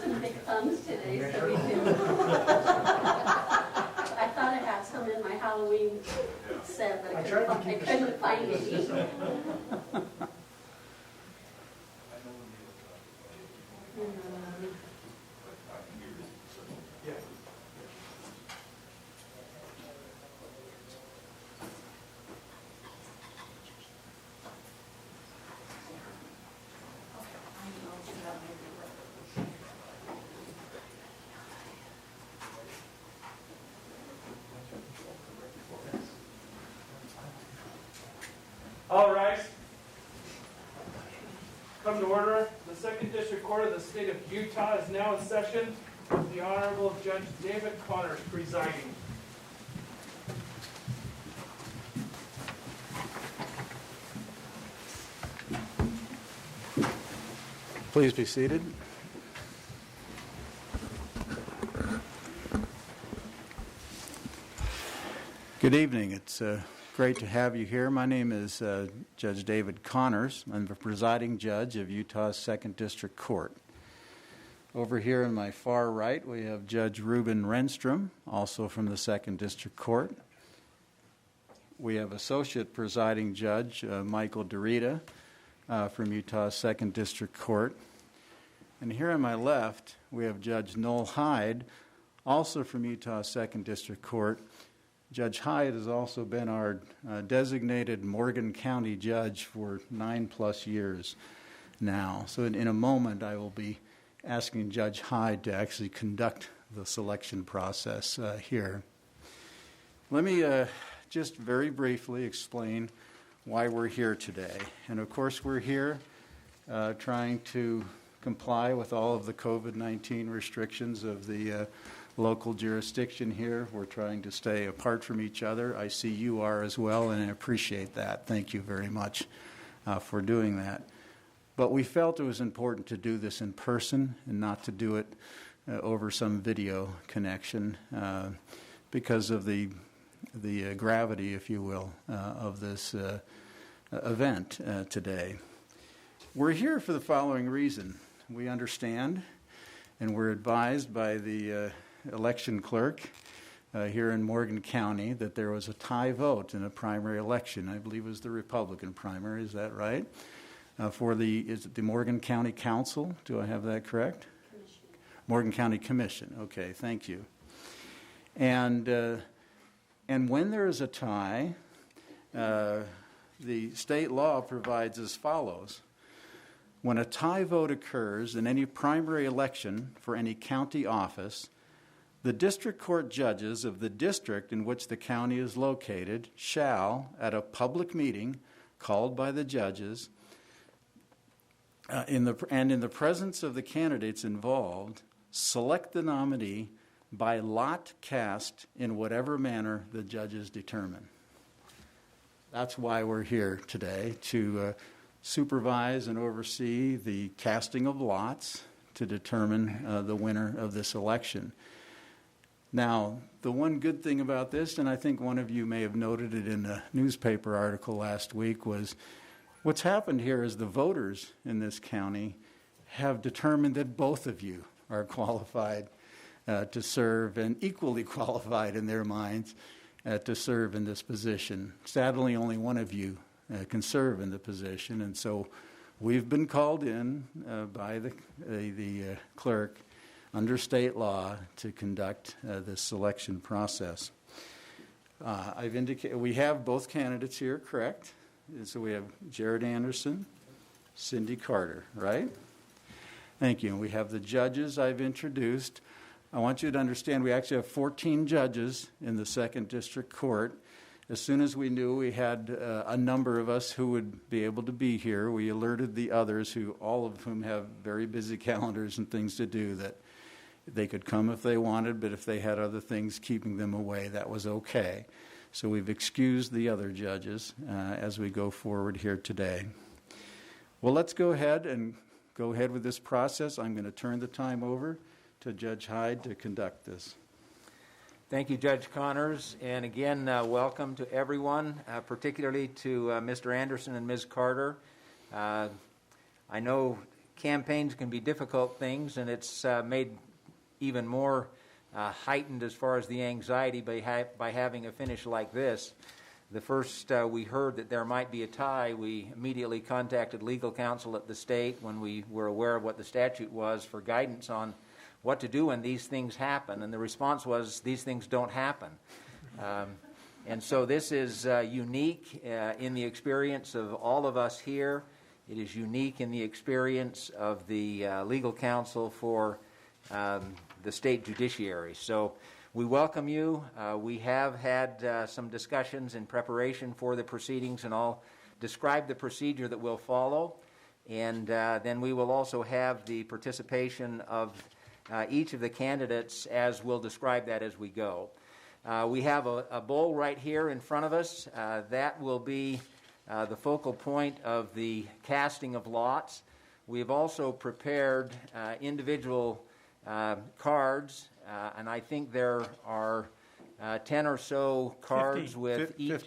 couldn't pick thumbs today, so we do. I thought I had some in my Halloween set, but I couldn't find any. All rise. Come to order. The Second District Court of the State of Utah is now in session. The Honorable Judge David Connors presiding. Please be seated. Good evening. It's great to have you here. My name is Judge David Connors. I'm the presiding judge of Utah's Second District Court. Over here on my far right, we have Judge Ruben Renstrom, also from the Second District Court. We have Associate Presiding Judge Michael Dorita from Utah's Second District Court. And here on my left, we have Judge Noel Hyde, also from Utah's Second District Court. Judge Hyde has also been our designated Morgan County judge for 9+ years now. So in a moment, I will be asking Judge Hyde to actually conduct the selection process here. Let me just very briefly explain why we're here today. And of course, we're here trying to comply with all of the COVID-19 restrictions of the local jurisdiction here. We're trying to stay apart from each other. I see you are as well, and I appreciate that. Thank you very much for doing that. But we felt it was important to do this in person and not to do it over some video connection because of the gravity, if you will, of this event today. We're here for the following reason. We understand and we're advised by the election clerk here in Morgan County that there was a tie vote in a primary election. I believe it was the Republican primary, is that right? Is it the Morgan County Council? Do I have that correct? Commission. Morgan County Commission. Okay, thank you. And when there is a tie, the state law provides as follows. When a tie vote occurs in any primary election for any county office, the district court judges of the district in which the county is located shall, at a public meeting called by the judges, in the presence of the candidates involved, select the nominee by lot cast in whatever manner the judges determine. That's why we're here today, to supervise and oversee the casting of lots to determine the winner of this election. Now, the one good thing about this, and I think one of you may have noted it in a newspaper article last week, was what's happened here is the voters in this county have determined that both of you are qualified to serve and equally qualified in their minds to serve in this position. Sadly, only one of you can serve in the position, and so we've been called in by the clerk under state law to conduct this selection process. I've indicated we have both candidates here, correct? So we have Jared Anderson, Cindy Carter, right? Thank you. And we have the judges I've introduced. I want you to understand we actually have 14 judges in the Second District Court. As soon as we knew we had a number of us who would be able to be here, we alerted the others, all of whom have very busy calendars and things to do, that they could come if they wanted, but if they had other things keeping them away, that was okay. So we've excused the other judges as we go forward here today. Well, let's go ahead with this process. I'm going to turn the time over to Judge Hyde to conduct this. Thank you, Judge Connors, and again, welcome to everyone, particularly to Mr. Anderson and Ms. Carter. I know campaigns can be difficult things, and it's made even more heightened as far as the anxiety by having a finish like this. The first we heard that there might be a tie, we immediately contacted legal counsel at the state when we were aware of what the statute was for guidance on what to do when these things happen. And the response was, these things don't happen. And so this is unique in the experience of all of us here. It is unique in the experience of the legal counsel for the state judiciary. So we welcome you. We have had some discussions in preparation for the proceedings, and I'll describe the procedure that will follow. And then we will also have the participation of each of the candidates, as we'll describe that as we go. We have a bowl right here in front of us. That will be the focal point of the casting of lots. We've also prepared individual cards, and I think there are 10 or so cards 15. with each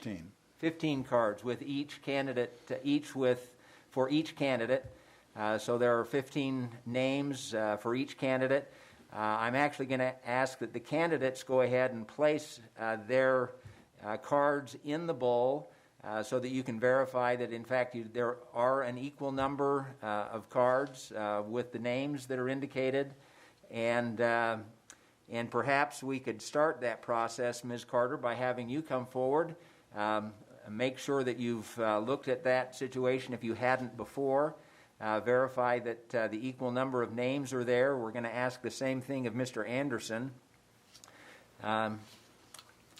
15 cards with each candidate, for each candidate. So there are 15 names for each candidate. I'm actually going to ask that the candidates go ahead and place their cards in the bowl so that you can verify that, in fact, there are an equal number of cards with the names that are indicated. And perhaps we could start that process, Ms. Carter, by having you come forward. Make sure that you've looked at that situation if you hadn't before. Verify that the equal number of names are there. We're going to ask the same thing of Mr. Anderson.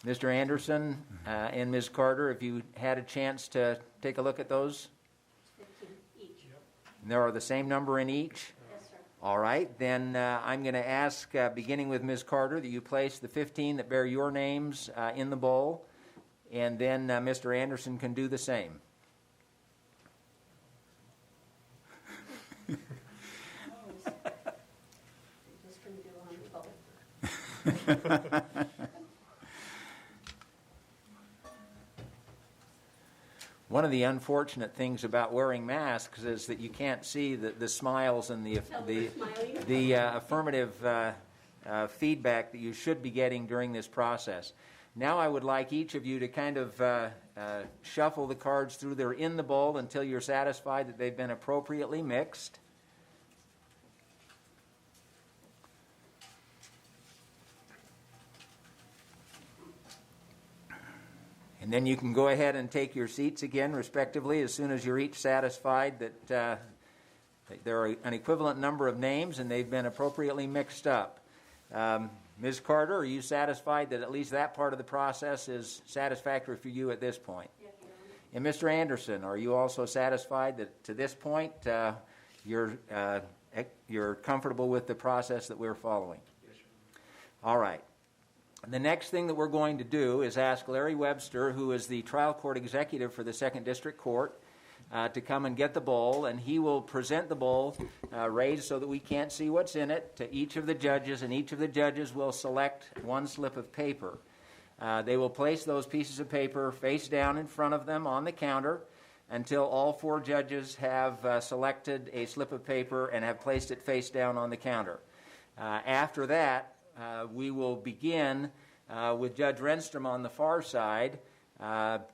Mr. Anderson and Ms. Carter, if you had a chance to take a look at those? 15 each. There are the same number in each? Yes, sir. All right, then I'm going to ask, beginning with Ms. Carter, that you place the 15 that bear your names in the bowl, and then Mr. Anderson can do the same. Just going to do on the bowl. One of the unfortunate things about wearing masks is that you can't see the smiles and the affirmative feedback that you should be getting during this process. Now I would like each of you to kind of shuffle the cards through. They're in the bowl until you're satisfied that they've been appropriately mixed. And then you can go ahead and take your seats again, respectively, as soon as you're each satisfied that there are an equivalent number of names and they've been appropriately mixed up. Ms. Carter, are you satisfied that at least that part of the process is satisfactory for you at this point? Yes, and Mr. Anderson, are you also satisfied that to this point you're comfortable with the process that we're following? Yes, sir. All right. The next thing that we're going to do is ask Larry Webster, who is the trial court executive for the 2nd District Court, to come and get the bowl, and he will present the bowl raised so that we can't see what's in it to each of the judges, and each of the judges will select one slip of paper. They will place those pieces of paper face down in front of them on the counter until all 4 judges have selected a slip of paper and have placed it face down on the counter. After that, we will begin with Judge Renstrom on the far side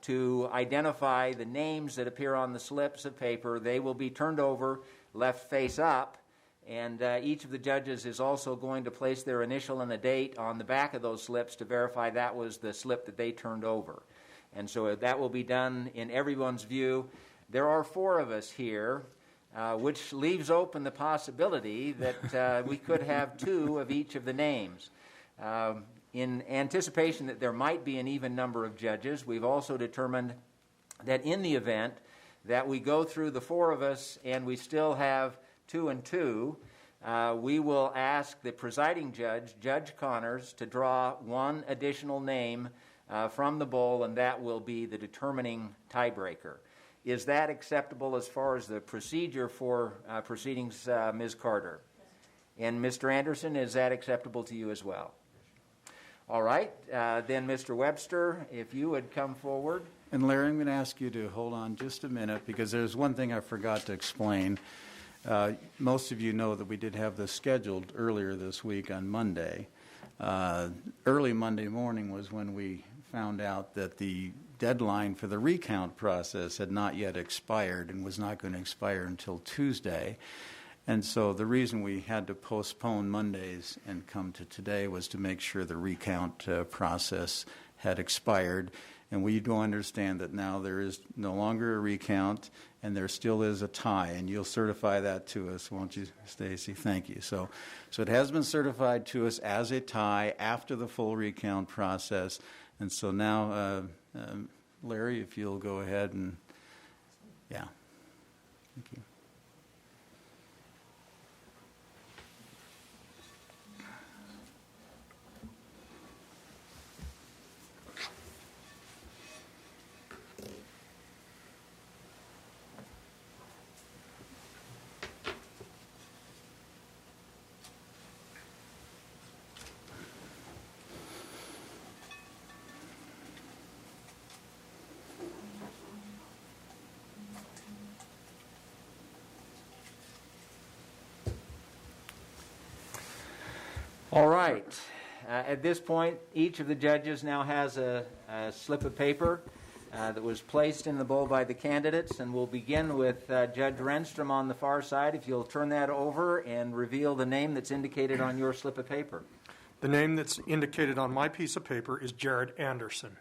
to identify the names that appear on the slips of paper. They will be turned over left face up, and each of the judges is also going to place their initial and a date on the back of those slips to verify that was the slip that they turned over. And so that will be done in everyone's view. There are 4 of us here, which leaves open the possibility that we could have 2 of each of the names. In anticipation that there might be an even number of judges, we've also determined that in the event that we go through the 4 of us and we still have 2 and 2, we will ask the presiding judge, Judge Connors, to draw one additional name from the bowl, and that will be the determining tiebreaker. Is that acceptable as far as the procedure for proceedings, Ms. Carter? And Mr. Anderson, is that acceptable to you as well? All right. Then, Mr. Webster, if you would come forward. And Larry, I'm going to ask you to hold on just a minute because there's one thing I forgot to explain. Most of you know that we did have this scheduled earlier this week on Monday. Early Monday morning was when we found out that the deadline for the recount process had not yet expired and was not going to expire until Tuesday. And so the reason we had to postpone Mondays and come to today was to make sure the recount process had expired. And we do understand that now there is no longer a recount and there still is a tie. And you'll certify that to us, won't you, Stacy? Thank you. So it has been certified to us as a tie after the full recount process. And so now, Larry, if you'll go ahead and, yeah. Thank you. All right. At this point, each of the judges now has a slip of paper that was placed in the bowl by the candidates, and we'll begin with Judge Renstrom on the far side. If you'll turn that over and reveal the name that's indicated on your slip of paper. The name that's indicated on my piece of paper is Jared Anderson.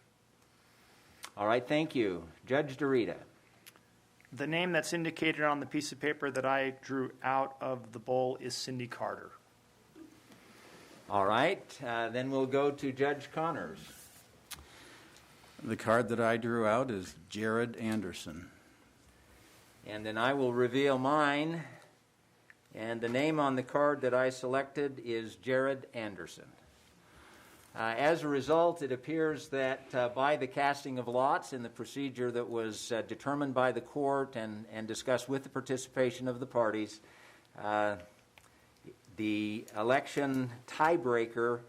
All right, thank you. Judge DeRita. The name that's indicated on the piece of paper that I drew out of the bowl is Cindy Carter. All right, then we'll go to Judge Connors. The card that I drew out is Jared Anderson. And then I will reveal mine. And the name on the card that I selected is Jared Anderson. As a result, it appears that by the casting of lots in the procedure that was determined by the court and discussed with the participation of the parties, the election tiebreaker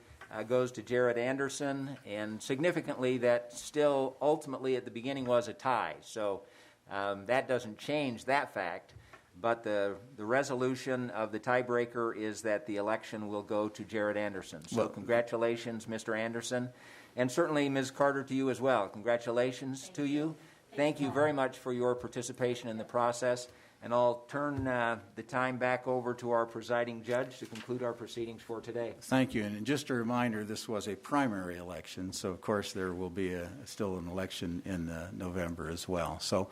goes to Jared Anderson, and significantly that still ultimately at the beginning was a tie. So that doesn't change that fact, but the resolution of the tiebreaker is that the election will go to Jared Anderson. So well, congratulations, Mr. Anderson, and certainly Ms. Carter to you as well. Congratulations to you. Thank you very much for your participation in the process. And I'll turn the time back over to our presiding judge to conclude our proceedings for today. Thank you. And just a reminder, this was a primary election, so of course there will be still an election in November as well. So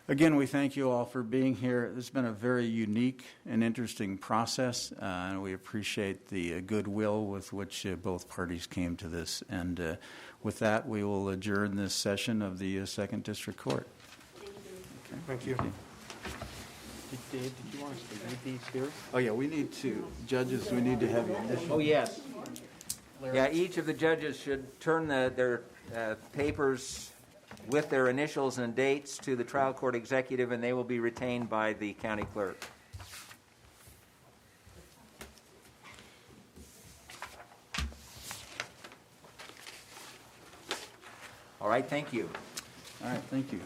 again, we thank you all for being here. It's been a very unique and interesting process, and we appreciate the goodwill with which both parties came to this. And with that, we will adjourn this session of the 2nd District Court. Thank you. Dave, did you want us to read these here? Oh, yeah, we need to, judges, we need to have your initials. Oh, yes. Yeah, each of the judges should turn their papers with their initials and dates to the trial court executive, and they will be retained by the county clerk. All right, thank you. All right, thank you.